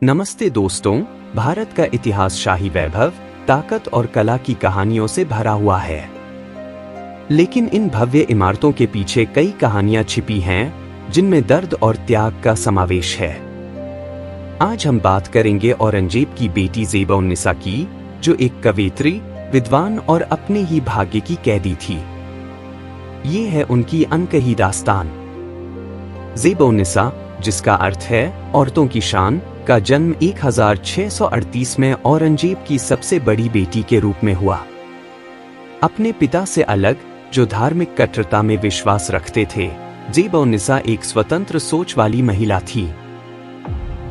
नमस्ते दोस्तों, भारत का इतिहास शाही वैभव, ताकत और कला की कहानियों से भरा हुआ है। लेकिन इन भव्य इमारतों के पीछे कई कहानियां छिपी हैं, जिनमें दर्द और त्याग का समावेश है। आज हम बात करेंगे औरंगजेब की बेटी ज़ेब-उन-निसा की, जो एक कवयित्री, विद्वान और अपने ही भाग्य की कैदी थी। ये है उनकी अनकही दास्तान। ज़ेब-उन-निसा, जिसका अर्थ है औरतों की शान, का जन्म 1638 में औरंगजेब की सबसे बड़ी बेटी के रूप में हुआ। अपने पिता से अलग, जो धार्मिक कट्टरता में विश्वास रखते थे, ज़ेब-उन-निसा एक स्वतंत्र सोच वाली महिला थी।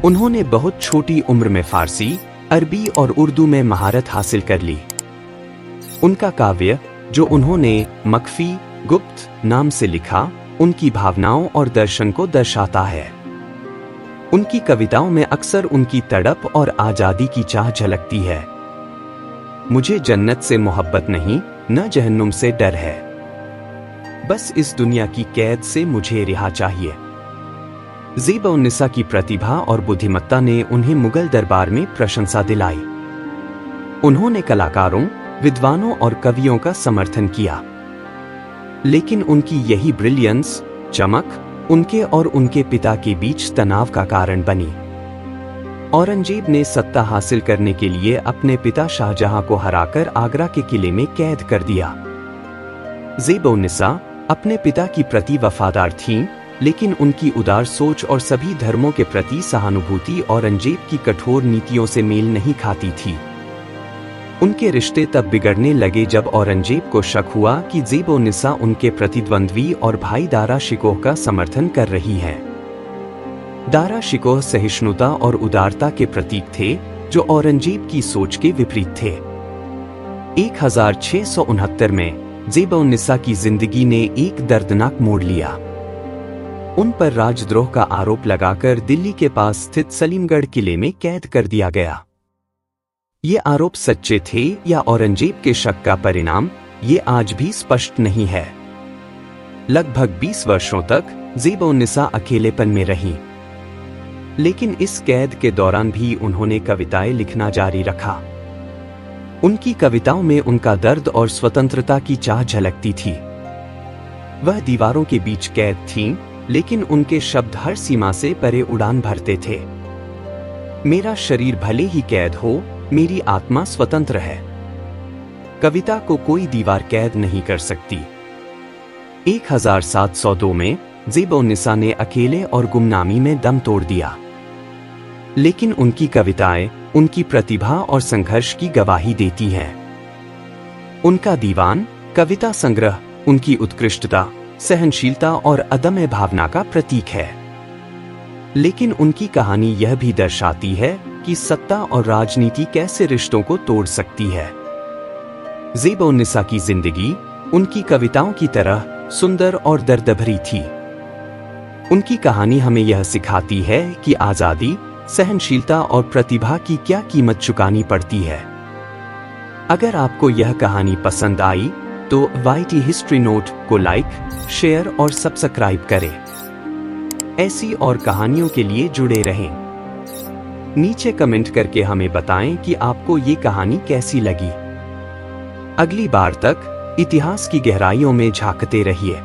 उन्होंने बहुत छोटी उम्र में फारसी, अरबी और उर्दू में महारत हासिल कर ली। उनका काव्य, जो उन्होंने मखफ़ी गुप्त नाम से लिखा, उनकी भावनाओं और दर्शन को दर्शाता है। उनकी कविताओं में अक्सर उनकी तड़प और आज़ादी की चाह झलकती है। मुझे जन्नत से मोहब्बत नहीं, न जहन्नुम से डर है, बस इस दुनिया की कैद से मुझे रिहा चाहिए। ज़ेब-उन-निसा की प्रतिभा और बुद्धिमत्ता ने उन्हें मुगल दरबार में प्रशंसा दिलाई। उन्होंने कलाकारों, विद्वानों और कवियों का समर्थन किया। लेकिन उनकी यही ब्रिलियंस, चमक, उनके और उनके पिता के बीच तनाव का कारण बनी। औरंगजेब ने सत्ता हासिल करने के लिए अपने पिता शाहजहां को हराकर आगरा के किले में कैद कर दिया। ज़ेब-उन-निसा अपने पिता की प्रति वफादार थीं, लेकिन उनकी उदार सोच और सभी धर्मों के प्रति सहानुभूति औरंगजेब की कठोर नीतियों से मेल नहीं खाती थी। उनके रिश्ते तब बिगड़ने लगे जब औरंगजेब को शक हुआ कि ज़ेब-उन-निसा उनके प्रतिद्वंद्वी और भाई दारा शिकोह का समर्थन कर रही हैं। दारा शिकोह सहिष्णुता और उदारता के प्रतीक थे, जो औरंगजेब की सोच के विपरीत थे। 1669 में ज़ेब-उन-निसा की जिंदगी ने एक दर्दनाक मोड़ लिया। उन पर राजद्रोह का आरोप लगाकर दिल्ली के पास स्थित सलीमगढ़ किले में कैद कर दिया गया। ये आरोप सच्चे थे या औरंगजेब के शक का परिणाम, ये आज भी स्पष्ट नहीं है। लगभग 20 वर्षों तक ज़ेब-उन-निसा अकेलेपन में रहीं। लेकिन इस कैद के दौरान भी उन्होंने कविताएं लिखना जारी रखा। उनकी कविताओं में उनका दर्द और स्वतंत्रता की चाह झलकती थी। वह दीवारों के बीच कैद थीं, लेकिन उनके शब्द हर सीमा से परे उड़ान भरते थे। मेरा शरीर भले ही कैद हो, मेरी आत्मा स्वतंत्र है। कविता को कोई दीवार कैद नहीं कर सकती। 1702 में ज़ेब-उन-निसा ने अकेले और गुमनामी में दम तोड़ दिया। लेकिन उनकी कविताएं, उनकी प्रतिभा और संघर्ष की गवाही देती हैं। उनका दीवान, कविता संग्रह, उनकी उत्कृष्टता, सहनशीलता और अदम्य भावना का प्रतीक है। लेकिन उनकी कहानी यह भी दर्शाती है कि सत्ता और राजनीति कैसे रिश्तों को तोड़ सकती है। ज़ेब-उन-निसा की जिंदगी, उनकी कविताओं की तरह सुंदर और दर्द भरी थी। उनकी कहानी हमें यह सिखाती है कि आज़ादी, सहनशीलता और प्रतिभा की क्या कीमत चुकानी पड़ती है। अगर आपको यह कहानी पसंद आई, तो YT हिस्ट्री नोट को लाइक, शेयर और सब्सक्राइब करें। ऐसी और कहानियों के लिए जुड़े रहें। नीचे कमेंट करके हमें बताएं कि आपको ये कहानी कैसी लगी। अगली बार तक इतिहास की गहराइयों में झांकते रहिए।